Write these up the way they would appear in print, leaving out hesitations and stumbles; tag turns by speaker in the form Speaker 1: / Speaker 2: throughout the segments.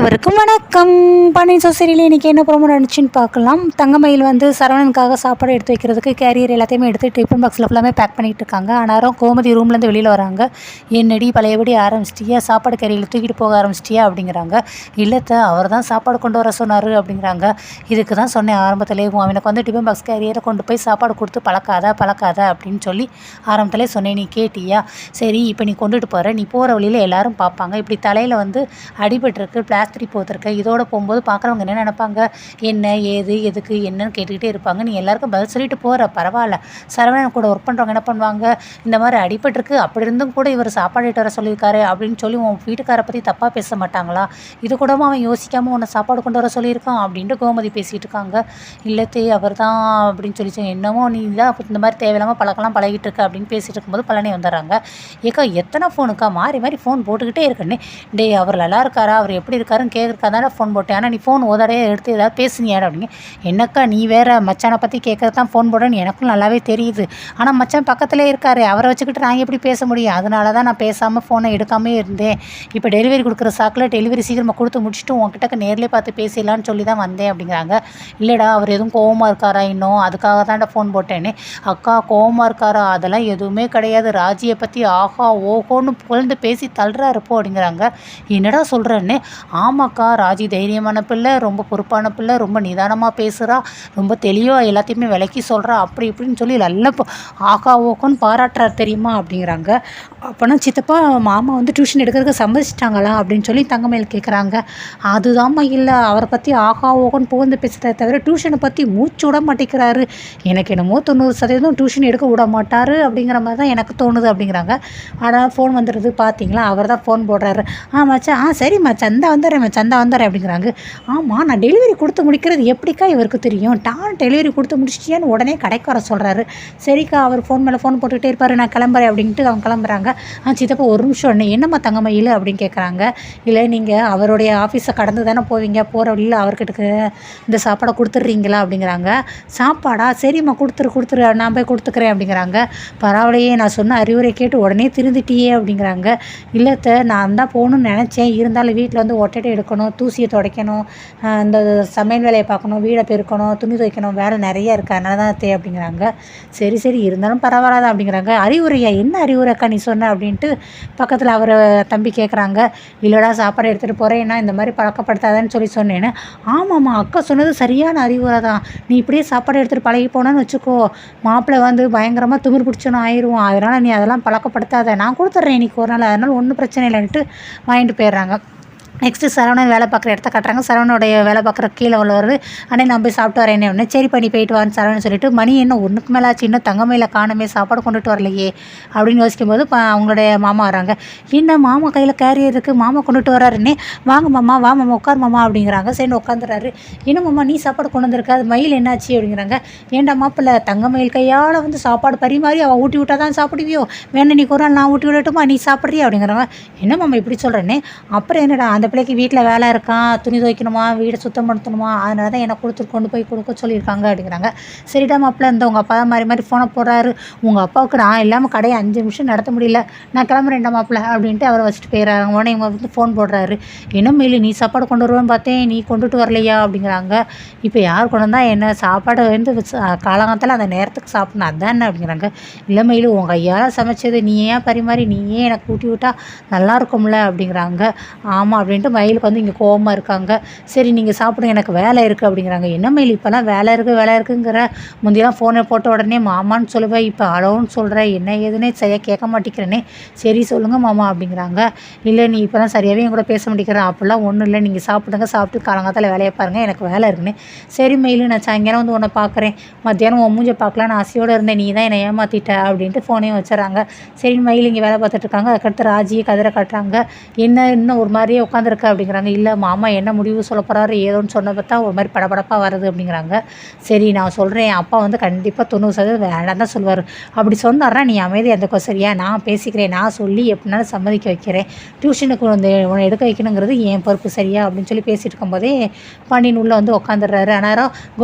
Speaker 1: அனைவருக்கும் வணக்கம். பன்னீர் சோசரியில் இன்றைக்கி என்ன ப்ரோமோ நடந்துச்சுன்னு பார்க்கலாம். தங்கமயில் வந்து சரவணனுக்காக சாப்பாடு எடுத்து வைக்கிறதுக்கு கேரியர் எல்லாத்தையுமே எடுத்து டிஃபன் பாக்ஸில் ஃபுல்லாமே பேக் பண்ணிகிட்டு இருக்காங்க. ஆனாலும் கோமதி ரூம்லேருந்து வெளியில் வராங்க. என்னடி பழையபடி ஆரம்பிச்சிட்டியா, சாப்பாடு கேரியரில் தூக்கிட்டு போக ஆரம்பிச்சிட்டியா அப்படிங்கிறாங்க. இல்லைத்த, அவர் தான் சாப்பாடு கொண்டு வர சொன்னார் அப்படிங்கிறாங்க. இதுக்கு தான் சொன்னேன் ஆரம்பத்திலே, அவனுக்கு வந்து டிஃபன் பாக்ஸ் கேரியரை கொண்டு போய் சாப்பாடு கொடுத்து பழக்காத அப்படின்னு சொல்லி ஆரம்பத்திலே சொன்னேன். நீ கேட்டியா? சரி, இப்போ நீ கொண்டுட்டு போகிற, நீ போகிற வழியில் எல்லோரும் பார்ப்பாங்க. இப்படி தலையில் வந்து அடிபட்டிருக்கு, பிளாஸ்டிக் போத்திருக்கு, இதோட போகும்போது பார்க்குறவங்க என்ன நினைப்பாங்க, என்ன ஏது எதுக்கு என்னன்னு கேட்டுக்கிட்டே இருப்பாங்க. நீ எல்லாருக்கும் பதில் சொல்லிட்டு போகிற, பரவாயில்ல. சரவணன் கூட ஒர்க் பண்ணுறவங்க என்ன பண்ணுவாங்க, இந்த மாதிரி அடிபட்டிருக்கு, அப்படி இருந்தும் கூட இவர் சாப்பாடு இட்டு வர சொல்லியிருக்காரு அப்படின்னு சொல்லி உன் வீட்டுக்காரை பற்றி தப்பாக பேச மாட்டாங்களா? இது கூடவும் அவன் யோசிக்காமல் உன்னை சாப்பாடு கொண்டு வர சொல்லியிருக்கான் அப்படின்ட்டு கோமதி பேசிகிட்டு இருக்காங்க. இல்லத்தே, அவர் தான் அப்படின்னு சொல்லி என்னமோ நீ தான் இந்த மாதிரி தேவையில்லாமல் பழகிட்டு இருக்க அப்படின்னு பேசிகிட்டு இருக்கும்போது பழனி வந்துடுறாங்க. ஏக்கா, எத்தனை ஃபோனுக்கா மாறி மாறி ஃபோன் போட்டுக்கிட்டே இருக்கேன்னு. டே, அவர் நல்லா இருக்காரா, அவர் எப்படி இருக்காருன்னு கேட்குறக்காதானே ஃபோன் போட்டேன். ஆனால் நீ ஃபோன் ஓதடையே எடுத்து ஏதாவது பேசுனியாடா அப்படிங்க. என்னக்கா நீ வேறு மச்சானை பற்றி கேட்கறது தான் ஃபோன் போடுறேன்னு எனக்கும் நல்லாவே தெரியுது. ஆனால் மச்சான் பக்கத்துலேயே இருக்காரு, அவரை வச்சுக்கிட்டு நான் எப்படி பேச முடியும்? அதனால தான் நான் பேசாமல் ஃபோனை எடுக்காமே இருந்தேன். இப்போ டெலிவரி கொடுக்குற சாக்கில் டெலிவரி சீக்கிரமாக கொடுத்து முடிச்சுட்டு உங்ககிட்ட நேரிலே பார்த்து பேசிடலான்னு சொல்லி தான் வந்தேன் அப்படிங்கிறாங்க. இல்லைடா, அவர் எதுவும் கோவமாக இருக்காரா இன்னும், அதுக்காக தான்டா ஃபோன் போட்டேன்னு. அக்கா, கோவமாக இருக்காரா? அதெல்லாம் எதுவுமே கிடையாது. ராஜியை பற்றி ஆஹா ஓஹோன்னு புகழ்ந்து பேசி தள்ளுறாரு போ அப்படிங்கிறாங்க. என்னடா சொல்கிறேன்னு. ஆமாக்கா, ராஜி தைரியமான பிள்ளை, ரொம்ப பொறுப்பான பிள்ளை, ரொம்ப நிதானமாக பேசுகிறா, ரொம்ப தெளிவாக எல்லாத்தையுமே விளக்கி சொல்கிறா, அப்படி இப்படின்னு சொல்லி நல்லா ஆகா ஓகோன்னு பாராட்டுறாரு தெரியுமா அப்படிங்கிறாங்க. அப்போனா சித்தப்பா மாமா வந்து டியூஷன் எடுக்கிறதுக்கு சம்மதிச்சிட்டாங்களா அப்படின்னு சொல்லி தங்கமயில் கேட்குறாங்க. அதுதாம்மா இல்லை, அவரை பற்றி ஆகா ஓகோன்னு புகழ்ந்து பேசுகிறத தவிர டியூஷனை பற்றி மூச்சு விட மாட்டேங்கிறாரு. எனக்கு என்னமோ 90% டியூஷன் எடுக்க விட மாட்டார் அப்படிங்கிற மாதிரி தான் எனக்கு தோணுது அப்படிங்கிறாங்க. ஆனால் ஃபோன் வந்துடுது பார்த்தீங்களா, அவர் தான் ஃபோன் போடுறாரு. மச்சான், சரிம்மா சந்தா வந்துடுறேன் அப்படிங்கிறாங்க. ஆமாம், நான் டெலிவரி கொடுத்து முடிக்கிறது எப்படிக்கா இவருக்கு தெரியும்? டெலிவரி கொடுத்து முடிச்சிட்டியான்னு உடனே கடைக்கு வர சொல்கிறாரு. சரிக்கா, அவர் ஃபோன் மேலே ஃபோன் போட்டுக்கிட்டே இருப்பார், நான் கிளம்புறேன் அப்படின்ட்டு அவங்க கிளம்புறாங்க. சித்தப்பா ஒரு நிமிஷம், என்னம்மா தங்கமயில் அப்படின்னு கேட்குறாங்க. இல்லை, நீங்கள் அவருடைய ஆஃபீஸை கடந்து தானே போவீங்க, போகிற வழியில் அவர்கிட்ட இந்த சாப்பாடை கொடுத்துட்றீங்களா அப்படிங்கிறாங்க. சாப்பாடா? சரிம்மா கொடுத்துரு, நான் போய் கொடுத்துக்கிறேன் அப்படிங்கிறாங்க. பரவாயில்லையே, நான் சொன்ன அறிவுரை கேட்டு உடனே திருந்துட்டியே அப்படிங்கிறாங்க. இல்லைத்த, நான் தான் போகணுன்னு நினச்சேன், இருந்தாலும் வீட்டில் வந்து ஒட்டடை எடுக்கணும், தூசியை துடைக்கணும், இந்த சமையல் வேலையை பார்க்கணும், வீடை பெருக்கணும், துணி துவைக்கணும், வேலை நிறைய இருக்குது, அதனால தான் தே அப்படிங்கிறாங்க. சரி இருந்தாலும் பரவாயில்ல அப்படிங்கிறாங்க. அறிவுரையா? என்ன அறிவுரைக்கா நீ சொன்ன அப்படின்ட்டு பக்கத்தில் அவர் தம்பி கேட்குறாங்க. இல்லைடா, சாப்பாடு எடுத்துகிட்டு போகிறேன், ஏன்னா இந்த மாதிரி பழக்கப்படுத்தாதன்னு சொல்லி சொன்னேன்னு. ஆமாம்மா, அக்கா சொன்னது சரியான அறிவுரை தான். நீ இப்படியே சாப்பாடு எடுத்துகிட்டு பழகி போனான்னு வச்சுக்கோ, மாப்பிள்ளை வந்து பயங்கரமாக திமிர் பிடிச்சோன்னு ஆயிடுவோம். அதனால் நீ அதெல்லாம் பழக்கப்படுத்தாத, நான் கொடுத்துட்றேன் இன்றைக்கி ஒரு நாள், அதனால் ஒன்றும் பிரச்சனை இல்லைன்ட்டு வாங்கிட்டு போயிடுறாங்க. நெக்ஸ்ட்டு சரவணன் வேலை பார்க்குற இடத்த காட்டுறாங்க. சரவணனுடைய வேலை பார்க்குற கீழே உள்ளவர், அண்ணே நான் போய் சாப்பிட்டு வரேன் உடனே. சரி பண்ணி போயிட்டு வான்னு சரவணன் சொல்லிட்டு, மணி என்ன ஒன்றுக்கு மேலே ஆச்சு, இன்னும் தங்கமயில காணுமே, சாப்பாடு கொண்டுட்டு வரலையே அப்படின்னு யோசிக்கும்போது அவங்களுடைய மாமா வராங்க. என்ன மாமா கையில் கேரியர் இருக்குது, மாமா கொண்டுட்டு வராருன்னே. வாங்க மாமா, வா மாமா, உட்கார் மாமா அப்படிங்கிறாங்க. சரி உட்காந்துறாரு. என்ன மாமா நீ சாப்பாடு கொண்டு வந்திருக்க, அது மயில் என்னாச்சு அப்படிங்கிறாங்க. ஏன்டா மாப்பிள்ள, தங்கமயில் கையால் வந்து சாப்பாடு பரிமாறி அவள் ஊட்டி விட்டா தான் சாப்பிடுவியோ, வேணா நீ ஒரு நாள் நான் ஊட்டி விடட்டுமா, நீ சாப்பிட்றியா அப்படிங்கிறாங்க. என்ன மாமா இப்படி சொல்கிறேன்னே. அப்புறம் என்னடா, அந்த பிள்ளைக்கு வீட்டில் வேலை இருக்கான், துணி துவைக்கணுமா, வீடை சுத்தம் படுத்தணுமா, அதனால தான் என்னை கொண்டு போய் கொடுக்க சொல்லியிருக்காங்க அப்படிங்கிறாங்க. சரிடா மாப்பிள்ள, இந்த உங்கள் அப்பா தான் மாதிரி ஃபோனை போடுறாரு, உங்கள் அப்பாவுக்கு நான் இல்லாமல் கடையை 5 நிமிஷம் நடத்த முடியல, நான் கிளம்புறேன்டா மாப்பிள்ள அப்படின்ட்டு அவரை வச்சுட்டு போயிடுறாங்க. உடனே இவங்க வந்து ஃபோன் போடுறாரு. என்ன மெயில், நீ சாப்பாடு கொண்டு வருவேன்னு பார்த்தேன், நீ கொண்டுட்டு வரலையா அப்படிங்கிறாங்க. இப்போ யார் கொண்டு வந்தால் என்ன, சாப்பாடு வந்து காலங்காலத்தில் அந்த நேரத்துக்கு சாப்பிடணும், அதான் என்ன அப்படிங்கிறாங்க. இல்லை மெயில், உங்கள் கையால் சமைச்சது நீயே பரிமாறி நீயே எனக்கு ஊட்டி விட்டா நல்லா இருக்கும்ல அப்படிங்கிறாங்க. ஆமாம் அப்படின்ட்டு மயிலுக்கு வந்து இங்கே கோவமாக இருக்காங்க. சரி நீங்கள் சாப்பிடுங்க, எனக்கு வேலை இருக்குது அப்படிங்கிறாங்க. என்ன மயில் இப்போலாம் வேலை இருக்குங்கிற, முந்தையெல்லாம் ஃபோனை போட்ட உடனே மாமான்னு சொல்லுவேன், இப்போ அலோன்னு சொல்கிறேன், என்ன ஏதுன்னே சரியாக கேட்க மாட்டேங்கிறேனே. சரி சொல்லுங்கள் மாமா அப்படிங்கிறாங்க. இல்லை, நீ இப்போ தான் சரியாகவே என் கூட பேச மாட்டேங்கிறேன், அப்படிலாம் ஒன்றும் இல்லை, நீங்கள் சாப்பிடுங்க, சாப்பிட்டு காலங்காலத்தில் வேலையை பாருங்கள், எனக்கு வேலை இருக்குன்னு. சரி மயில், நான் சாயங்காலம் வந்து உன்னை பார்க்குறேன், மத்தியானம் உன் மூஞ்சை பார்க்கலான்னு ஆசையோடு இருந்தேன், நீ தான் என்னை ஏமாற்றிட்ட அப்படின்ட்டு ஃபோனையும் வச்சுறாங்க. சரி மயில் இங்கே வேலை பார்த்துட்ருக்காங்க. அதுக்கடுத்து ராஜியை கதிரை காட்டுறாங்க. என்ன இன்னும் ஒரு மாதிரியே உட்காந்துருக்க அப்படிங்கிறாங்க. இல்லை மாமா என்ன முடிவு சொல்ல போகிறாரு ஏதோன்னு சொன்ன பார்த்தா ஒரு மாதிரி படபடப்பாக வருது அப்படிங்கிறாங்க. சரி நான் சொல்கிறேன், அப்பா வந்து கண்டிப்பாக 90% வேண்டாம் தான் சொல்லுவார், அப்படி சொன்னார்னா நீ அமைதியாக இருந்துக்கோ சரியா, நான் பேசிக்கிறேன், நான் சொல்லி எப்படினாலும் சம்மதிக்க வைக்கிறேன், டியூஷனுக்கு வந்து உன்னை எடுக்க வைக்கணுங்கிறது என் பொறுப்பு சரியா அப்படின்னு சொல்லி பேசிகிட்டு இருக்கும்போதே பாண்டியன் உள்ளே வந்து உட்காந்துடுறாரு. ஆனால்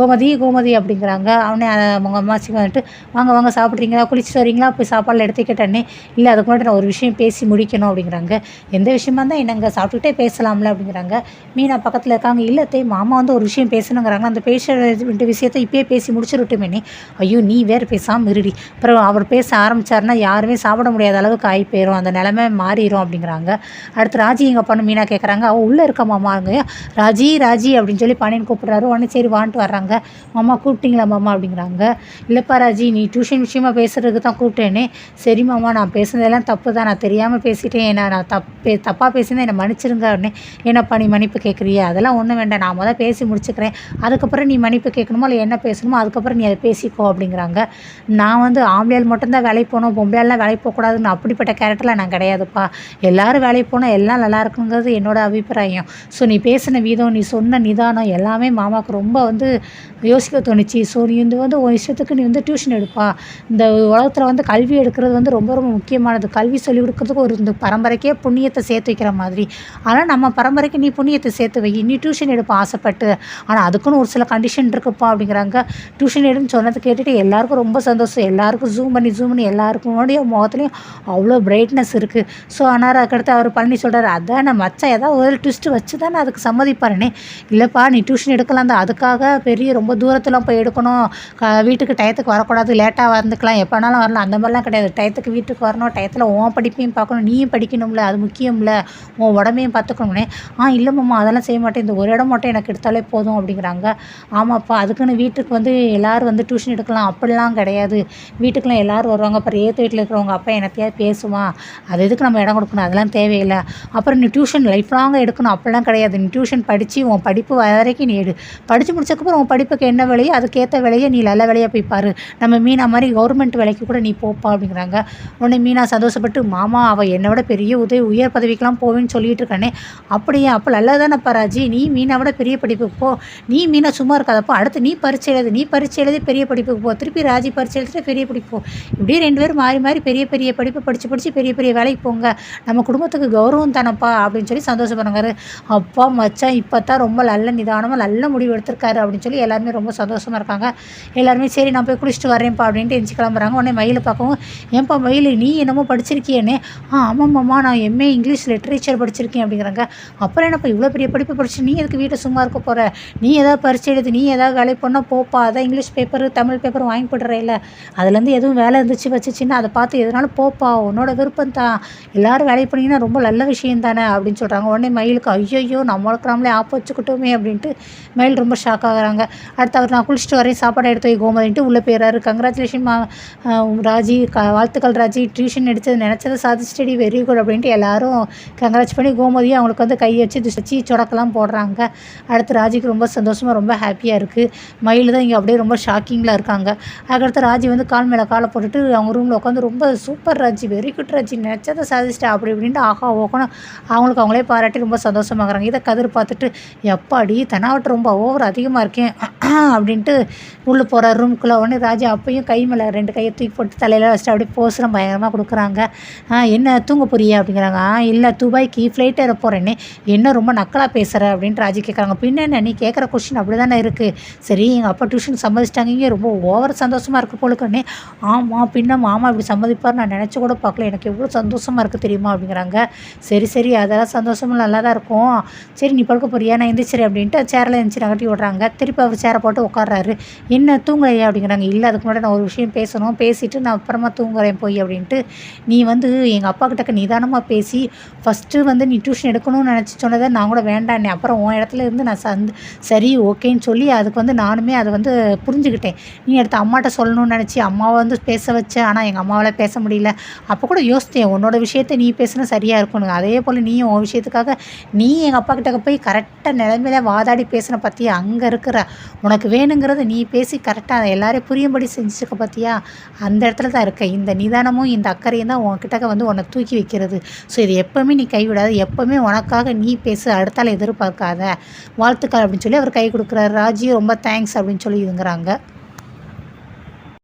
Speaker 1: கோமதி அப்படிங்கிறாங்க. அவனே அவங்க அம்மாச்சி வந்துட்டு, வாங்க சாப்பிட்றீங்களா, குளிச்சுட்டு வரீங்களா, போய் சாப்பாடில் எடுத்துக்கிட்டேன்னே. இல்லை அதுக்கு முன்னாடி நான் ஒரு விஷயம் பேசி முடிக்கணும் அப்படிங்கிறாங்க. எந்த விஷயமா இருந்தால் என்னங்க, சாப்பிட்டுக்கிட்டே பேசலாம்ல அப்படிங்கிறாங்க. மீனா பக்கத்தில் இருக்காங்க. இல்லை அத்தை, மாமா வந்து ஒரு விஷயம் பேசணுங்கிறாங்க, அந்த வேண்டிய விஷயத்த இப்பயே பேசி முடிச்சுருட்டுமேனே. ஐயோ நீ வேறு பேசாமல் இருடி, அப்புறம் அவர் பேச ஆரம்பித்தாருன்னா யாருமே சாப்பிட முடியாத அளவுக்கு ஆகி போயிடும், அந்த நிலமை மாறிடும் அப்படிங்கிறாங்க. அடுத்து ராஜி எங்கள் அப்பான்னு மீனா கேட்குறாங்க. அவள் உள்ளே இருக்க மாமாங்க. ராஜி ராஜி அப்படின்னு சொல்லி பாண்டியன் கூப்பிட்றாரு. உடனே சரி வான்ட்டு வர்றாங்க. மாமா கூப்பிட்டீங்களா மாமா அப்படிங்கிறாங்க. இல்லைப்பா ராஜி, நீ டியூஷன் விஷயமா பேசுகிறதுக்கு தான் கூப்பிட்டேனே. சரி மாமா, நான் பேசுனதெல்லாம் தப்பு தான், நான் தெரியாமல் பேசிட்டேன், நான் தப்பாக பேசியிருந்தேன், என்னை மன்னிச்சிருங்க அப்படின்னு. என்னப்பா நீ மன்னிப்பு கேட்குறியா? அதெல்லாம் ஒன்றும் வேண்டாம், நான் முதல் பேசி முடிச்சுக்கிறேன், அதுக்கப்புறம் நீ மன்னிப்பு கேட்கணுமோ இல்லை என்ன பேசணுமோ அதுக்கப்புறம் நீ அதை பேசிக்கோ அப்படிங்கிறாங்க. நான் வந்து ஆம்பளையால் மட்டும்தான் வேலைக்கு போகணும், பொம்பளையாலாம் வேலைக்கு போகக்கூடாதுன்னு அப்படிப்பட்ட கேரக்டரில் நான் கிடையாதுப்பா. எல்லோரும் வேலைக்கு போனால் எல்லாம் நல்லா இருக்குங்கிறது என்னோடய அபிப்பிராயம். ஸோ நீ பேசின விதம், நீ சொன்ன நிதானம் எல்லாமே மாமாவுக்கு ரொம்ப வந்து யோசிக்க தோணுச்சு. ஸோ நீ வந்து உன் இஷ்டத்துக்கு நீ வந்து டியூஷன் எடுப்பா. இந்த உலகத்தில் வந்து கல்வி எடுக்கிறது வந்து ரொம்ப ரொம்ப முக்கியமானது. கல்வி சொல்லிக் கொடுக்குறதுக்கு ஒரு இந்த பரம்பரைக்கே புண்ணியத்தை சேர்த்து வைக்கிற மாதிரி. ஆனால் நம்ம பரம்பரைக்கு நீ புண்ணியத்தை சேர்த்து வை, நீ டியூஷன் எடுப்பா ஆசைப்பட்டு. ஆனால் அதுக்குன்னு ஒரு சில கண்டிஷன் இருக்குப்பா அப்படிங்கிறாங்க. டியூஷன் எடுன்னு சொன்னதை கேட்டுட்டு எல்லாருக்கும் ரொம்ப சந்தோஷம். எல்லாருக்கும் ஜூம் பண்ணி எல்லாருக்கும் முகத்துலேயும் அவ்வளோ பிரைட்னஸ் இருக்குது. ஸோ ஆனால் அதுக்கடுத்து அவர் பழனி சொல்கிறார், அதான் மச்சான் ஏதாவது ஒரு ட்விஸ்ட்டு வச்சு தானே அதுக்கு சம்மதிப்பாருனே. இல்லைப்பா நீ டியூஷன் எடுக்கலாம் தான், அதுக்காக பெரிய ரொம்ப தூரத்துலாம் போய் எடுக்கணும், வீட்டுக்கு டயத்துக்கு வரக்கூடாது, லேட்டாக வந்துக்கலாம், எப்போனாலும் வரலாம், அந்த மாதிரிலாம் கிடையாது. டயத்துக்கு வீட்டுக்கு வரணும், டயத்தில் உன் படிப்பையும் பார்க்கணும், நீயும் படிக்கணும்ல, அது முக்கியம்ல, உன் உடம்பையும் பார்த்துக்கணும்னே. இல்லை மாமா அதெல்லாம் செய்ய மாட்டேன், இந்த ஒரு இடம் மட்டும் எனக்கு எடுத்தாலே போதும் அப்படிங்கிறாங்க. ஆமாப்பா, அதுக்குன்னு வீட்டுக்கு வந்து எல்லோரும் வந்து டியூஷன் எடுக்கலாம் அப்படிலாம் கிடையாது. வீட்டுக்குலாம் எல்லோரும் வருவாங்க, அப்புறம் ஏற்ற வீட்டில் இருக்கிறவங்க அப்பா என்னத்தையாவது பேசுவான், அது எதுக்கு நம்ம இடம் கொடுக்கணும், அதெல்லாம் தேவையில்லை. அப்புறம் நீ டியூஷன் லைஃப் லாங்காக எடுக்கணும் அப்படிலாம் கிடையாது. நீ டியூஷன் படித்து உன் படிப்பு வரைக்கும் நீ எடு, படித்து முடிச்சக்கப்புறம் உன் படிப்புக்கு என்ன வேலையோ அதுக்கேற்ற வேலையை நீ நல்ல வேலையாக போய் பாரு, நம்ம மீனா மாதிரி கவர்மெண்ட் வேலைக்கு கூட நீ போப்பா அப்படிங்கிறாங்க. உடனே மீனா சந்தோஷப்பட்டு, மாமா அவள் என்னை விட பெரிய உயர் பதவிக்கெலாம் போவேன்னு சொல்லிட்டு இருக்கானே. அப்படியே அப்போ நல்லதானப்பா ராஜி, நீ மீனை விட பெரிய படிப்புக்கு போ, நீ மீனா சும்மா இருக்காதப்போ, அடுத்து நீ பரீட்சை எழுதி பெரிய படிப்புக்கு போ, திருப்பி ராஜி பரீட்சை எழுதிட்டு பெரிய படிப்பு போ, இப்படியே 2 பேரும் மாறி பெரிய பெரிய படிப்பு படித்து பெரிய வேலைக்கு போங்க, நம்ம குடும்பத்துக்கு கௌரவம் தானப்பா அப்படின்னு சொல்லி சந்தோஷப்படுறாரு. அப்பா மச்சான் இப்போ தான் ரொம்ப நல்ல நிதானமாக நல்ல முடிவு எடுத்திருக்காரு அப்படின்னு சொல்லி எல்லாருமே ரொம்ப சந்தோஷமாக இருக்காங்க. எல்லாருமே சரி நான் போய் குளிச்சுட்டு வரேன்ப்பா அப்படின்ட்டு எந்திச்சு கிளம்புறாங்க. உடனே மயிலை பார்க்கவும், ஏன்ப்பா மயில் நீ என்னமோ படிச்சிருக்கியேன்னு. ஆமாம்மாம்மா நான் எம்ஏ இங்கிலீஷ் லிட்ரேச்சர் படிச்சிருக்கேன் அப்படிங்கிறாங்க. அப்புறம் என்னப்பா இவ்வளோ பெரிய படிப்பு படிச்சு நீ எதுக்கு வீட்டை சும்மா இருக்க போகிற, நீ ஏதாவது பரீட்சை எழுதி நீ ஏதாவது வேலைக்கு போனால் போப்பா, அதான் இங்கிலீஷ் பேப்பர் தமிழ் பேப்பர் வாங்கி போடுறேன், அதுலேருந்து எதுவும் வேலை இருந்துச்சு வச்சுச்சின்னா அதை பார்த்து எதனாலும் போப்பா, உன்னோட விருப்பம் தான், எல்லோரும் வேலைக்கு போனீங்கன்னா ரொம்ப நல்ல விஷயம் தானே அப்படின்னு சொல்கிறாங்க. உடனே மயிலுக்கு ஐயோ நம்மளுக்கு நம்மளே ஆப்பு வச்சுக்கிட்டோமே அப்படின்ட்டு மயில் ரொம்ப ஷாக் ஆகுறாங்க. அடுத்து அவர் நான் குளிச்சுட்டு வரேன் சாப்பாடு எடுத்து வை கோமதின்ட்டு உள்ளே போயிடுறாரு. கங்க்ராச்சுலேஷன் ராஜி, வாழ்த்துக்கள் ராஜி, டியூஷன் நினச்சதை சாதிச்சிட்டடி, வெரி குட் அப்படின்ட்டு எல்லாரும் கங்க்ராச் பண்ணி கோமதியும் அவங்களுக்கு வந்து கை வச்சு சொடக்கெல்லாம் போடுறாங்க. அடுத்து ராஜிக்கு ரொம்ப சந்தோஷமாக ரொம்ப ஹாப்பியாக இருக்குது. மயில் தான் இங்கே அப்படியே ரொம்ப ஷாக்கிங்கில் இருக்காங்க. அதுக்கடுத்து ராஜி வந்து கால் மேலே காலை போட்டுட்டு அவங்க ரூமில் உட்காந்து ரொம்ப super Raji, very good Raji, நினச்சதை சாதிச்சிட்டா அப்படி இப்படின்ட்டு ஆஹா ஓக்கணும் அவங்களுக்கு அவங்களே பாராட்டி ரொம்ப சந்தோஷமாகறாங்க. இதை கதிர் பார்த்துட்டு, எப்பாடி தெனாவட்டு ரொம்ப ஓவர் அதிகமாக இருக்கேன் அப்படின்ட்டு உள்ளே போகிற ரூமுக்குள்ளே. உடனே ராஜா அப்பையும் கை மேலே 2 கையை தூக்கி போட்டு தலையில் வச்சுட்டு அப்படியே போஸ்லாம் பயங்கரமாக கொடுக்குறாங்க. என்ன தூங்க போறியா அப்படிங்கிறாங்க. இல்லை துபாய்க்கு ஃப்ளைட் ஏற போகிறேன்னு. என்ன ரொம்ப நக்கலாக பேசுகிற அப்படின்ட்டு ராஜி கேட்குறாங்க. பின்ன என்ன நீ கேட்குற கொஸ்டின் அப்படி தானே இருக்குது, சரி எங்கள் அப்பா டியூஷன் சம்மதிச்சிட்டாங்க, இங்கே ரொம்ப ஓவர் சந்தோஷமாக இருக்குது போலுக்கண்ணே. ஆமாம் பின்ன மாமா இப்படி சம்மதிப்பார் நான் நினச்சி கூட பார்க்கல, எனக்கு எவ்வளோ சந்தோஷமாக இருக்குது தெரியுமா அப்படிங்கிறாங்க. சரி அதெல்லாம் சந்தோஷமாக நல்லா தான் இருக்கும், சரி நீ படுக்க போறியா, நான் எந்திரிச்சிரு அப்படின்ட்டு சேரில் எந்திரிச்சு நகட்டி விட்றாங்க. திருப்பி அவர் சேரை போட்டு உட்கார்றாரு. என்ன தூங்கலையா அப்படிங்கிறாங்க. இல்லை அதுக்கு முன்னாடி நான் ஒரு விஷயம் பேசணும், பேசிவிட்டு நான் அப்புறமா தூங்குறேன் போய் அப்படின்ட்டு. நீ வந்து எங்கள் அப்பா கிட்ட நிதானமாக பேசி ஃபஸ்ட்டு வந்து நீ டியூஷன் எடுக்கணும்னு நினச்சி சொன்னதை நான் கூட வேண்டானே, அப்புறம் உன் இடத்துல இருந்து நான் சரி ஓகேன்னு சொல்லி அதுக்கு வந்து நானுமே அதை வந்து புரிஞ்சுக்கிட்டேன். நீ எடுத்து அம்மாட்ட சொல்லணும்னு நினச்சி அம்மாவை வந்து பேச வச்சேன், ஆனால் எங்கள் அம்மாவால் பேச முடியல. அப்போ கூட யோசித்தேன் உன்னோட விஷயத்தை நீ பேசினா சரியாக இருக்கணும், அதே போல் நீயும் உன் விஷயத்துக்காக நீ எங்கள் அப்பா கிட்ட போய் கரெக்டாக நிலைமையில வாதாடி பேசின பற்றியா, அங்கே இருக்கிற உனக்கு வேணுங்கிறத நீ பேசி கரெக்டாக எல்லாரையும் புரியும்படி செஞ்சுக்க பார்த்தியா, அந்த இடத்துல தான் இருக்க. இந்த நிதானமும் இந்த அக்கறையும் தான் உன்கிட்ட வந்து உன்னை தூக்கி வைக்கிறது. ஸோ இது எப்போவுமே நீ கைவிடாது, எப்போவுமே உனக்காக நீ பேசு, அடுத்தால எதிர்பார்க்காத, வாழ்த்துக்கள் அப்படின்னு சொல்லி அவர் கை கொடுக்குறாரு. ராஜி ரொம்ப தேங்க்ஸ் அப்படின்னு சொல்லி இதுங்கிறாங்க.